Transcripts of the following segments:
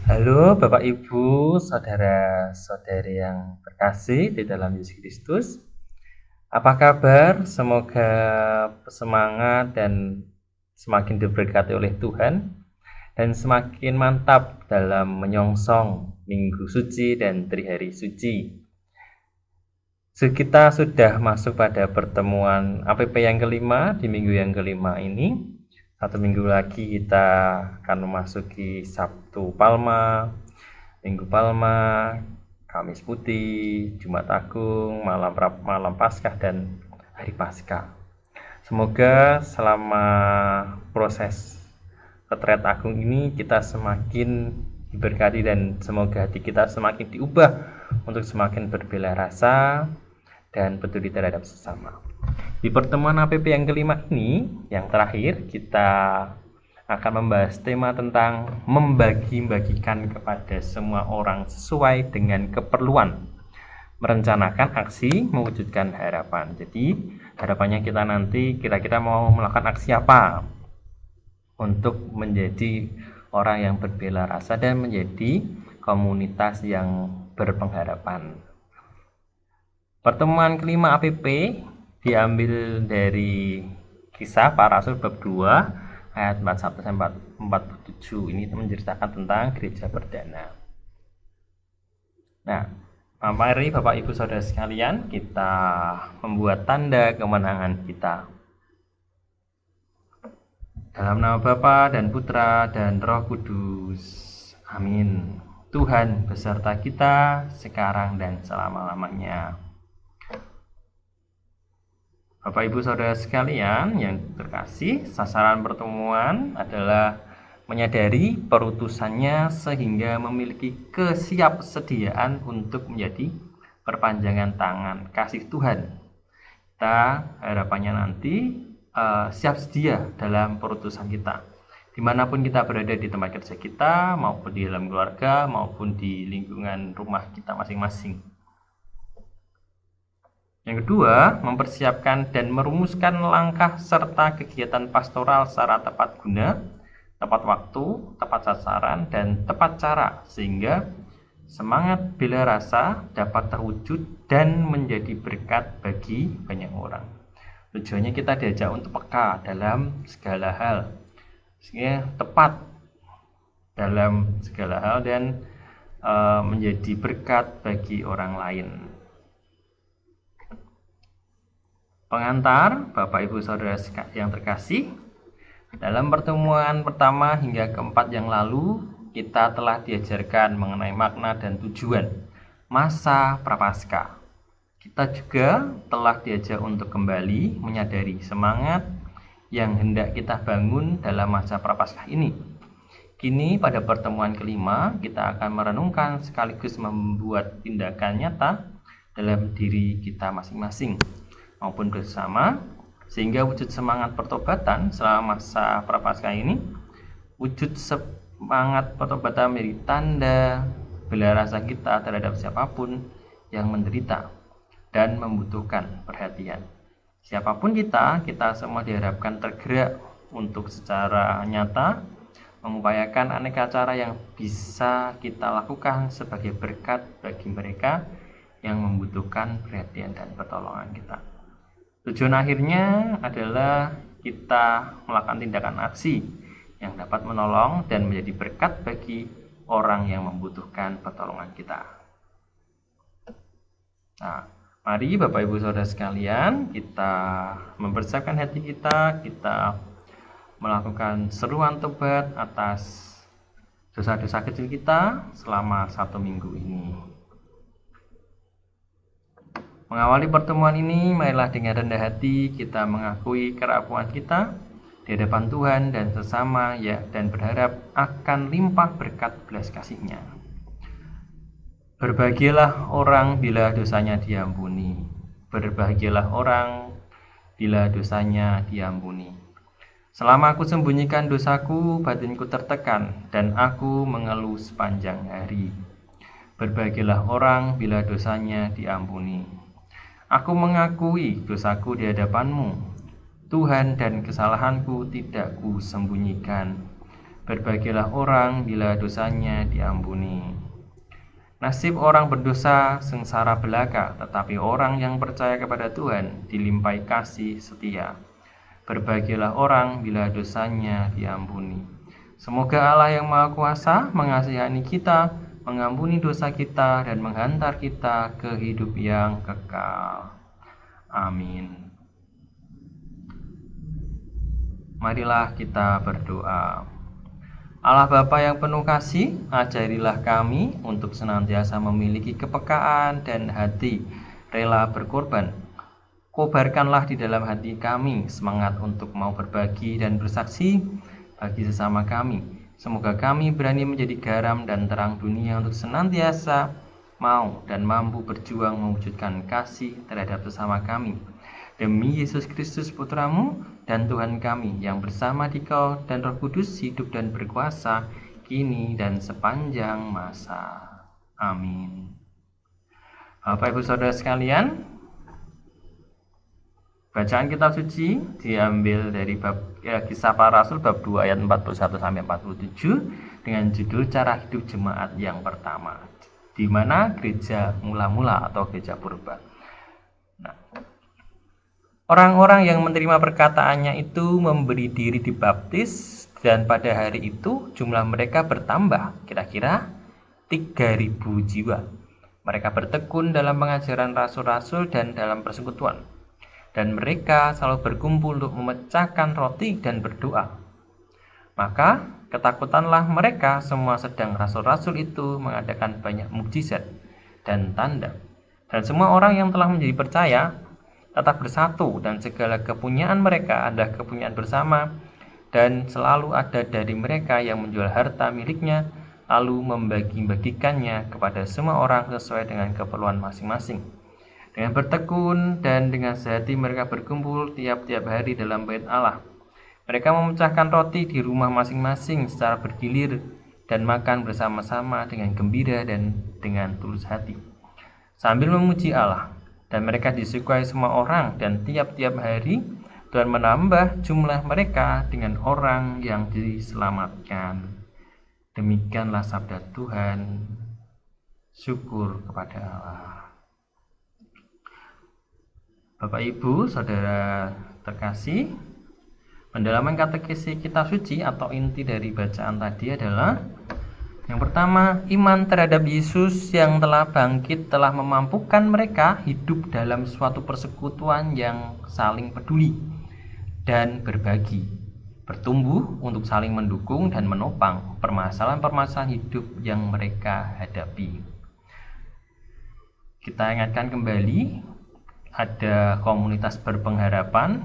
Halo Bapak Ibu, saudara-saudari yang terkasih di dalam Yesus Kristus. Apa kabar? Semoga semangat dan semakin diberkati oleh Tuhan dan semakin mantap dalam menyongsong Minggu Suci dan Trihari Suci. Kita sudah masuk pada pertemuan APP yang kelima di minggu yang kelima ini. Satu minggu lagi kita akan memasuki Sabtu Palma, Minggu Palma, Kamis Putih, Jumat Agung, malam Paskah dan Hari Paskah. Semoga selama proses Retret Agung ini kita semakin diberkati dan semoga hati kita semakin diubah untuk semakin berbela rasa dan peduli terhadap sesama. Di pertemuan APP yang kelima ini, yang terakhir, kita akan membahas tema tentang membagi-bagikan kepada semua orang sesuai dengan keperluan, merencanakan aksi, mewujudkan harapan. Jadi harapannya kita nanti kira-kira mau melakukan aksi apa untuk menjadi orang yang berbela rasa dan menjadi komunitas yang berpengharapan. Pertemuan kelima APP diambil dari Kisah Para Rasul bab 2 ayat 41 sampai 47. Ini menceritakan tentang gereja perdana. Nah, mari Bapak Ibu Saudara sekalian, kita membuat tanda kemenangan kita. Dalam nama Bapa dan Putra dan Roh Kudus. Amin. Tuhan beserta kita sekarang dan selama-lamanya. Bapak Ibu Saudara sekalian yang terkasih, sasaran pertemuan adalah menyadari perutusannya sehingga memiliki kesiapsediaan untuk menjadi perpanjangan tangan kasih Tuhan. Kita harapannya nanti siap sedia dalam perutusan kita. Dimanapun kita berada di tempat kerja kita, maupun di dalam keluarga, maupun di lingkungan rumah kita masing-masing. Yang kedua, mempersiapkan dan merumuskan langkah serta kegiatan pastoral secara tepat guna, tepat waktu, tepat sasaran, dan tepat cara, sehingga semangat bela rasa dapat terwujud dan menjadi berkat bagi banyak orang. Tujuannya kita diajak untuk peka dalam segala hal, sehingga tepat dalam segala hal dan menjadi berkat bagi orang lain. Pengantar, Bapak Ibu Saudara yang terkasih, dalam pertemuan pertama hingga keempat yang lalu, kita telah diajarkan mengenai makna dan tujuan masa Prapaskah. Kita juga telah diajak untuk kembali menyadari semangat yang hendak kita bangun dalam masa Prapaskah ini. Kini pada pertemuan kelima, kita akan merenungkan sekaligus membuat tindakan nyata dalam diri kita masing-masing maupun bersama, sehingga wujud semangat pertobatan selama masa Prapaskah ini, wujud semangat pertobatan menjadi tanda bela rasa kita terhadap siapapun yang menderita dan membutuhkan perhatian. Siapapun kita semua diharapkan tergerak untuk secara nyata mengupayakan aneka cara yang bisa kita lakukan sebagai berkat bagi mereka yang membutuhkan perhatian dan pertolongan kita. Tujuan akhirnya adalah kita melakukan tindakan aksi yang dapat menolong dan menjadi berkat bagi orang yang membutuhkan pertolongan kita. Nah, mari Bapak Ibu Saudara sekalian, kita mempersiapkan hati kita melakukan seruan tobat atas dosa-dosa kecil kita selama 1 minggu ini. Mengawali pertemuan ini, marilah dengan rendah hati kita mengakui kerapuhan kita di hadapan Tuhan dan sesama, ya, dan berharap akan limpah berkat belas kasih-Nya. Berbahagialah orang bila dosanya diampuni. Berbahagialah orang bila dosanya diampuni. Selama aku sembunyikan dosaku, batinku tertekan, dan aku mengeluh sepanjang hari. Berbahagialah orang bila dosanya diampuni. Aku mengakui dosaku di hadapan-Mu, Tuhan, dan kesalahanku tidak kusembunyikan. Berbahagialah orang bila dosanya diampuni. Nasib orang berdosa sengsara belaka, tetapi orang yang percaya kepada Tuhan dilimpahi kasih setia. Berbahagialah orang bila dosanya diampuni. Semoga Allah yang Maha Kuasa mengasihani kita, mengampuni dosa kita, dan menghantar kita ke hidup yang kekal. Amin. Marilah kita berdoa. Allah Bapa yang penuh kasih, ajarilah kami untuk senantiasa memiliki kepekaan dan hati rela berkorban. Kobarkanlah di dalam hati kami semangat untuk mau berbagi dan bersaksi bagi sesama kami. Semoga kami berani menjadi garam dan terang dunia untuk senantiasa mau dan mampu berjuang mewujudkan kasih terhadap sesama kami. Demi Yesus Kristus Putramu dan Tuhan kami yang bersama Dikau dan Roh Kudus hidup dan berkuasa kini dan sepanjang masa. Amin. Bapak Ibu Saudara sekalian, bacaan kitab suci diambil dari Kisah Para Rasul bab 2 ayat 41 sampai 47 dengan judul Cara Hidup Jemaat yang Pertama, di mana gereja mula-mula atau gereja purba. Nah, orang-orang yang menerima perkataannya itu memberi diri dibaptis, dan pada hari itu jumlah mereka bertambah kira-kira 3.000 jiwa. Mereka bertekun dalam pengajaran rasul-rasul dan dalam persekutuan. Dan mereka selalu berkumpul untuk memecahkan roti dan berdoa. Maka ketakutanlah mereka semua, sedang rasul-rasul itu mengadakan banyak mukjizat dan tanda. Dan semua orang yang telah menjadi percaya tetap bersatu, dan segala kepunyaan mereka adalah kepunyaan bersama, dan selalu ada dari mereka yang menjual harta miliknya lalu membagi-bagikannya kepada semua orang sesuai dengan keperluan masing-masing. Dengan bertekun dan dengan sehati mereka berkumpul tiap-tiap hari dalam bait Allah. Mereka memecahkan roti di rumah masing-masing secara bergilir dan makan bersama-sama dengan gembira dan dengan tulus hati, sambil memuji Allah. Dan mereka disukai semua orang, dan tiap-tiap hari Tuhan menambah jumlah mereka dengan orang yang diselamatkan. Demikianlah sabda Tuhan. Syukur kepada Allah. Bapak Ibu Saudara terkasih, pendalaman katekisi kitab suci atau inti dari bacaan tadi adalah: yang pertama, iman terhadap Yesus yang telah bangkit telah memampukan mereka hidup dalam suatu persekutuan yang saling peduli dan berbagi, bertumbuh untuk saling mendukung dan menopang permasalahan-permasalahan hidup yang mereka hadapi. Kita ingatkan kembali, ada komunitas berpengharapan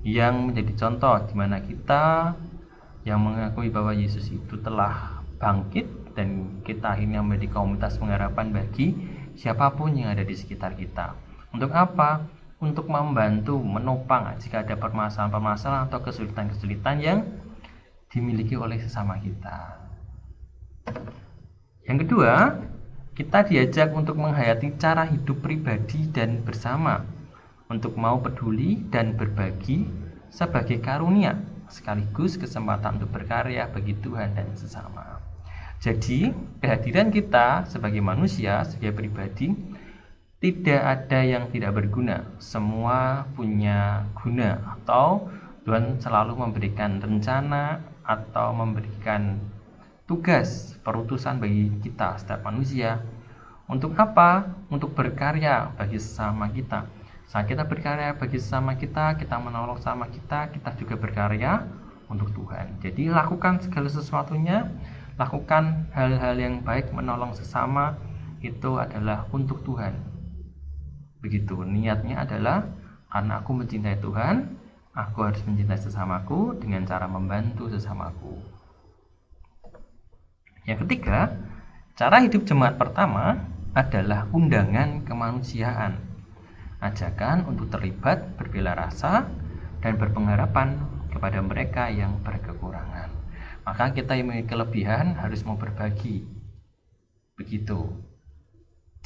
yang menjadi contoh di mana kita yang mengakui bahwa Yesus itu telah bangkit, dan kita akhirnya menjadi komunitas pengharapan bagi siapapun yang ada di sekitar kita. Untuk apa? Untuk membantu, menopang jika ada permasalahan-permasalahan atau kesulitan-kesulitan yang dimiliki oleh sesama kita. Yang kedua, kita diajak untuk menghayati cara hidup pribadi dan bersama, untuk mau peduli dan berbagi sebagai karunia sekaligus kesempatan untuk berkarya bagi Tuhan dan sesama. Jadi, kehadiran kita sebagai manusia, sebagai pribadi, tidak ada yang tidak berguna. Semua punya guna, atau Tuhan selalu memberikan rencana atau memberikan tugas perutusan bagi kita setiap manusia. Untuk apa? Untuk berkarya bagi sesama kita. Saat kita berkarya bagi sesama kita, kita menolong sesama kita juga berkarya untuk Tuhan. Jadi lakukan segala sesuatunya, lakukan hal-hal yang baik, menolong sesama, itu adalah untuk Tuhan. Begitu, niatnya adalah karena aku mencintai Tuhan, aku harus mencintai sesamaku dengan cara membantu sesamaku. Yang ketiga, cara hidup jemaat pertama adalah undangan kemanusiaan, ajakan untuk terlibat, berbela rasa, dan berpengharapan kepada mereka yang berkekurangan. Maka kita yang memiliki kelebihan harus mau berbagi. Begitu.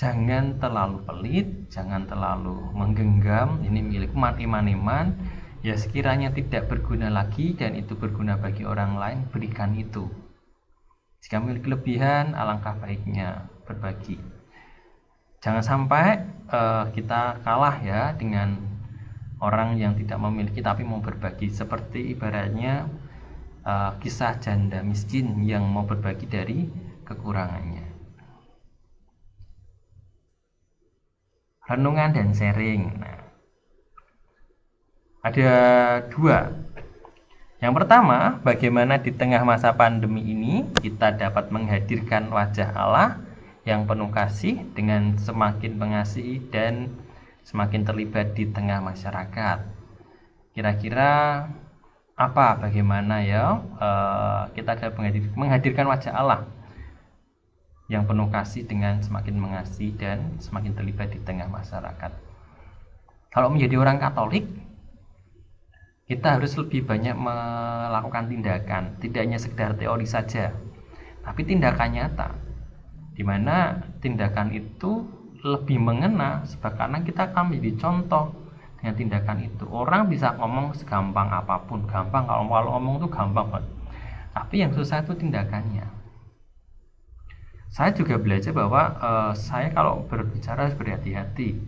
Jangan terlalu pelit, jangan terlalu menggenggam, ini milik umat iman-iman, Ya sekiranya tidak berguna lagi dan itu berguna bagi orang lain, berikan itu. Jika memiliki kelebihan, alangkah baiknya berbagi. Jangan sampai kita kalah ya dengan orang yang tidak memiliki tapi mau berbagi. Seperti ibaratnya kisah janda miskin yang mau berbagi dari kekurangannya. Renungan dan sharing. Nah, ada dua. Yang pertama, bagaimana di tengah masa pandemi ini kita dapat menghadirkan wajah Allah yang penuh kasih dengan semakin mengasihi dan semakin terlibat di tengah masyarakat. Kira-kira apa, bagaimana ya kita dapat menghadirkan wajah Allah yang penuh kasih dengan semakin mengasihi dan semakin terlibat di tengah masyarakat. Kalau menjadi orang Katolik, kita harus lebih banyak melakukan tindakan, tidak hanya sekedar teori saja, tapi tindakan nyata, di mana tindakan itu lebih mengena sebab karena kita akan menjadi contoh dengan tindakan itu. Orang bisa ngomong segampang apapun, gampang kalau ngomong itu gampang banget, tapi yang susah itu tindakannya. Saya juga belajar bahwa saya kalau berbicara harus berhati-hati.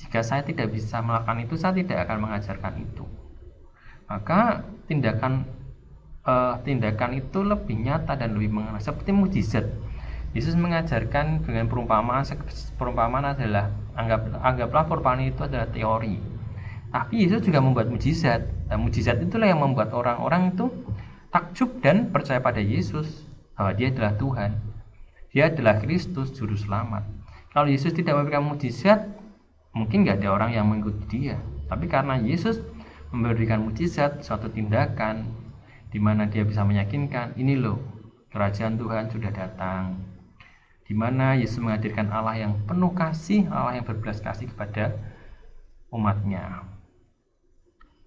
Jika saya tidak bisa melakukan itu, saya tidak akan mengajarkan itu. Maka tindakan itu lebih nyata dan lebih mengena, seperti mukjizat. Yesus mengajarkan dengan perumpamaan adalah anggaplah perumpamaan itu adalah teori. Tapi Yesus juga membuat mukjizat. Dan mukjizat itulah yang membuat orang-orang itu takjub dan percaya pada Yesus bahwa Dia adalah Tuhan. Dia adalah Kristus juru selamat. Kalau Yesus tidak memberikan mukjizat, mungkin nggak ada orang yang mengikuti Dia. Tapi karena Yesus memberikan mukjizat, suatu tindakan di mana Dia bisa meyakinkan, ini loh kerajaan Tuhan sudah datang. Di mana Yesus menghadirkan Allah yang penuh kasih, Allah yang berbelas kasih kepada umatnya.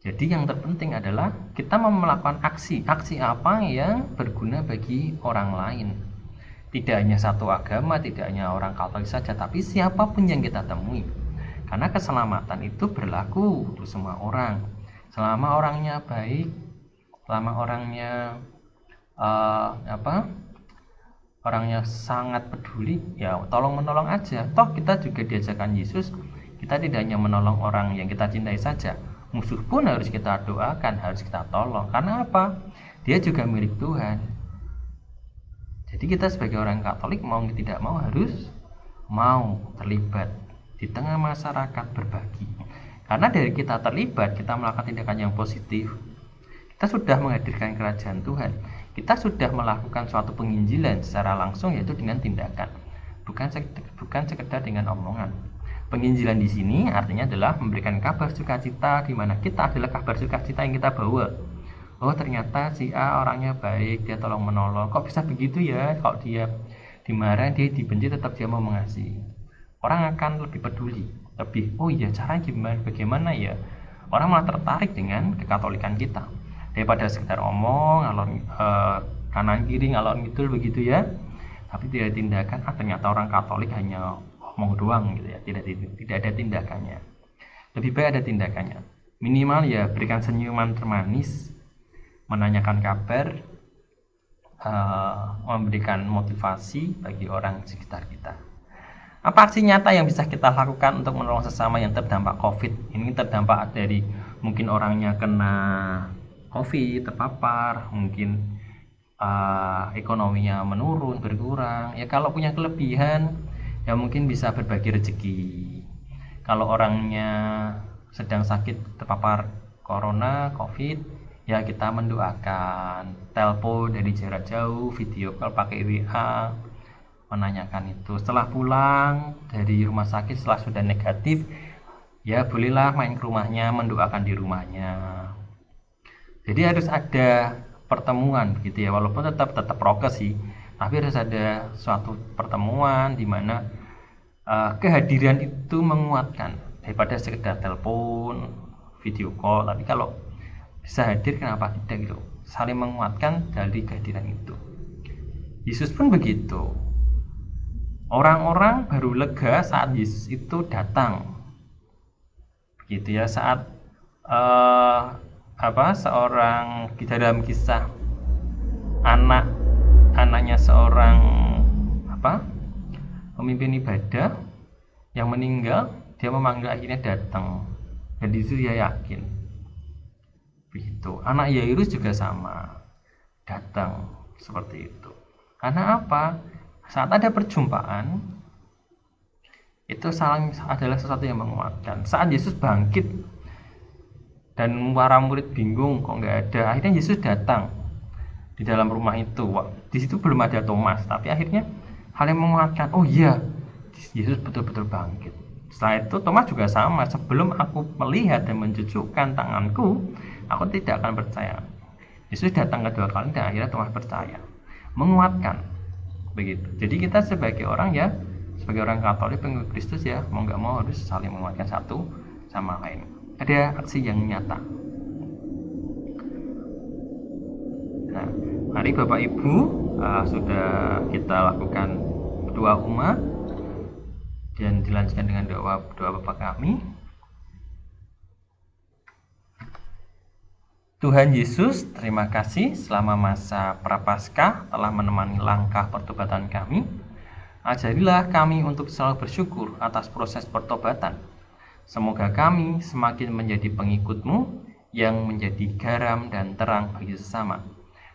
Jadi yang terpenting adalah kita mau melakukan aksi apa yang berguna bagi orang lain. Tidak hanya satu agama, tidak hanya orang Katolik saja, tapi siapapun yang kita temui. Karena keselamatan itu berlaku untuk semua orang. Selama orangnya baik, selama orangnya orangnya sangat peduli, ya tolong menolong aja. Toh kita juga diajarkan Yesus, kita tidak hanya menolong orang yang kita cintai saja, musuh pun harus kita doakan, harus kita tolong. Karena apa? Dia juga milik Tuhan. Jadi kita sebagai orang Katolik mau tidak mau harus mau terlibat di tengah masyarakat, berbagi. Karena dari kita terlibat, kita melakukan tindakan yang positif, kita sudah menghadirkan kerajaan Tuhan. Kita sudah melakukan suatu penginjilan secara langsung, yaitu dengan tindakan, bukan sekedar dengan omongan. Penginjilan di sini artinya adalah memberikan kabar sukacita, di mana kita adalah kabar sukacita yang kita bawa. Oh ternyata si A orangnya baik, dia tolong menolong. Kok bisa begitu ya? Kalau dia dimarahin, dia dibenci, tetap dia mau mengasihi. Orang akan lebih peduli, lebih oh iya caranya bagaimana ya. Orang malah tertarik dengan kekatolikan kita daripada sekedar omong ngalor kanan kiri ngalor ngidul begitu ya. Tapi tidak ada tindakan. Ternyata orang Katolik hanya omong doang gitu ya, tidak ada tindakannya. Lebih baik ada tindakannya. Minimal ya berikan senyuman termanis, menanyakan kabar, memberikan motivasi bagi orang sekitar kita. Apa aksi nyata yang bisa kita lakukan untuk menolong sesama yang terdampak COVID? Ini terdampak dari mungkin orangnya kena COVID, terpapar, mungkin ekonominya menurun, berkurang. Ya kalau punya kelebihan, ya mungkin bisa berbagi rezeki. Kalau orangnya sedang sakit, terpapar corona, COVID, ya kita mendoakan, telepon dari jarak jauh, video call pakai WA, menanyakan itu. Setelah pulang dari rumah sakit, setelah sudah negatif, ya bolehlah main ke rumahnya, mendoakan di rumahnya. Jadi harus ada pertemuan gitu ya, walaupun tetap prokes sih, tapi harus ada suatu pertemuan di mana kehadiran itu menguatkan daripada sekedar telepon, video call. Tapi kalau bisa hadir, kenapa tidak gitu, saling menguatkan dari kehadiran itu. Yesus pun begitu. Orang-orang baru lega saat Yesus itu datang begitu ya, saat seorang di dalam kisah anaknya seorang pemimpin ibadah yang meninggal, dia memanggil, akhirnya datang, dan di situ dia yakin. Begitu. Anak Yairus juga sama, datang seperti itu. Karena apa? Saat ada perjumpaan, itu adalah sesuatu yang menguatkan. Saat Yesus bangkit dan para murid bingung kok nggak ada, akhirnya Yesus datang di dalam rumah itu. Di situ belum ada Thomas, tapi akhirnya hal yang menguatkan, oh iya, Yesus betul-betul bangkit. Setelah itu Thomas juga sama, sebelum aku melihat dan menjejukkan tanganku, aku tidak akan percaya. Yesus datang kedua kali dan akhirnya Thomas percaya, menguatkan. Begitu. Jadi kita sebagai orang Katolik, pengikut Kristus ya, mau nggak mau harus saling menguatkan satu sama lain. Ada aksi yang nyata. Nah, mari Bapak Ibu, sudah kita lakukan doa umat dan dilanjutkan dengan doa Bapa kami. Tuhan Yesus, terima kasih selama masa Prapaskah telah menemani langkah pertobatan kami. Ajarilah kami untuk selalu bersyukur atas proses pertobatan. Semoga kami semakin menjadi pengikut-Mu yang menjadi garam dan terang bagi sesama.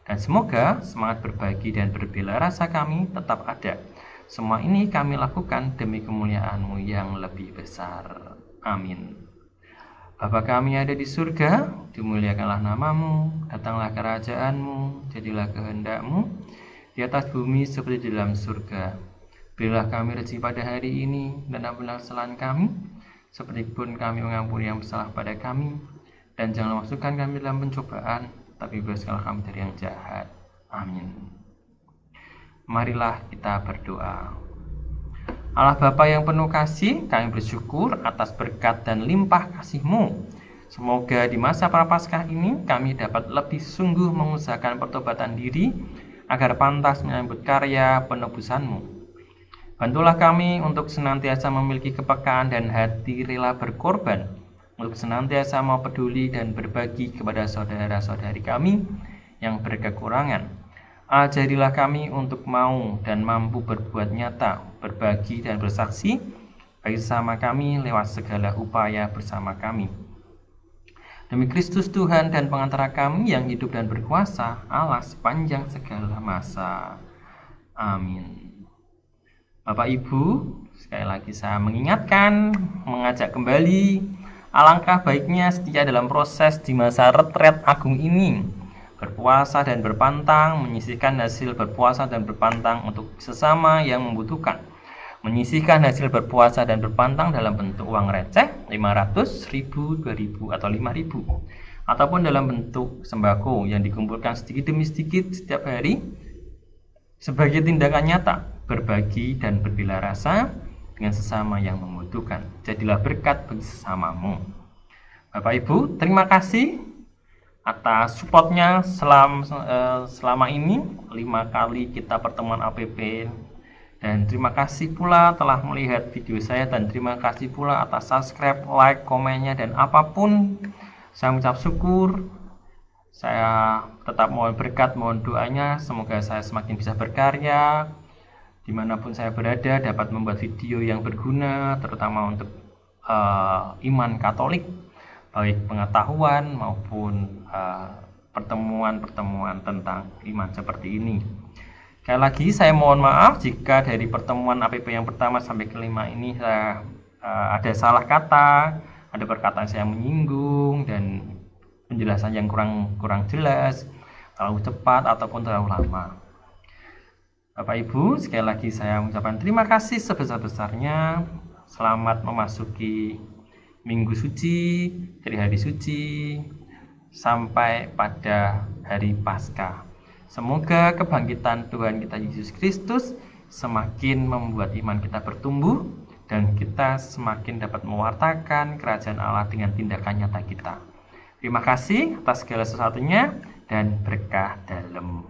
Dan semoga semangat berbagi dan berbela rasa kami tetap ada. Semua ini kami lakukan demi kemuliaan-Mu yang lebih besar. Amin. Bapa kami ada di surga, dimuliakanlah nama-Mu, datanglah kerajaan-Mu, jadilah kehendak-Mu di atas bumi seperti di dalam surga. Berilah kami rezeki pada hari ini, dan ampunilah kesalahan kami, seperti pun kami mengampuni yang bersalah pada kami, dan janganlah masukkan kami dalam pencobaan, tapi bebaskanlah kami dari yang jahat. Amin. Marilah kita berdoa. Allah Bapa yang penuh kasih, kami bersyukur atas berkat dan limpah kasih-Mu. Semoga di masa Prapaskah ini kami dapat lebih sungguh mengusahakan pertobatan diri, agar pantas menyambut karya penebusan-Mu. Bantulah kami untuk senantiasa memiliki kepekaan dan hati rela berkorban, untuk senantiasa mau peduli dan berbagi kepada saudara-saudari kami yang berkekurangan. Ajarilah kami untuk mau dan mampu berbuat nyata, berbagi dan bersaksi bagi sesama kami lewat segala upaya bersama kami. Demi Kristus Tuhan dan pengantara kami yang hidup dan berkuasa, Allah sepanjang segala masa. Amin. Bapak Ibu, sekali lagi saya mengingatkan, mengajak kembali, alangkah baiknya setia dalam proses di masa retret agung ini, berpuasa dan berpantang, menyisihkan hasil berpuasa dan berpantang untuk sesama yang membutuhkan, menyisihkan hasil berpuasa dan berpantang dalam bentuk uang receh 500, 1000, 2000 atau 5000, ataupun dalam bentuk sembako yang dikumpulkan sedikit demi sedikit setiap hari sebagai tindakan nyata berbagi dan berbela rasa dengan sesama yang membutuhkan. Jadilah berkat bagi sesamamu. Bapak Ibu, terima kasih atas supportnya selama ini 5 kali kita pertemuan APP, dan terima kasih pula telah melihat video saya, dan terima kasih pula atas subscribe, like, komennya, dan apapun saya mengucap syukur. Saya tetap mohon berkat, mohon doanya, semoga saya semakin bisa berkarya dimanapun saya berada, dapat membuat video yang berguna, terutama untuk iman Katolik, baik pengetahuan maupun pertemuan-pertemuan tentang iman seperti ini. Sekali lagi saya mohon maaf jika dari pertemuan APP yang pertama sampai kelima ini saya ada salah kata, ada perkataan saya menyinggung, dan penjelasan yang kurang jelas, terlalu cepat ataupun terlalu lama. Bapak Ibu, sekali lagi saya mengucapkan terima kasih sebesar-besarnya. Selamat memasuki Minggu Suci, dari hari suci sampai pada hari Paskah. Semoga kebangkitan Tuhan kita Yesus Kristus semakin membuat iman kita bertumbuh, dan kita semakin dapat mewartakan kerajaan Allah dengan tindakan nyata kita. Terima kasih atas segala sesuatunya, dan berkah dalam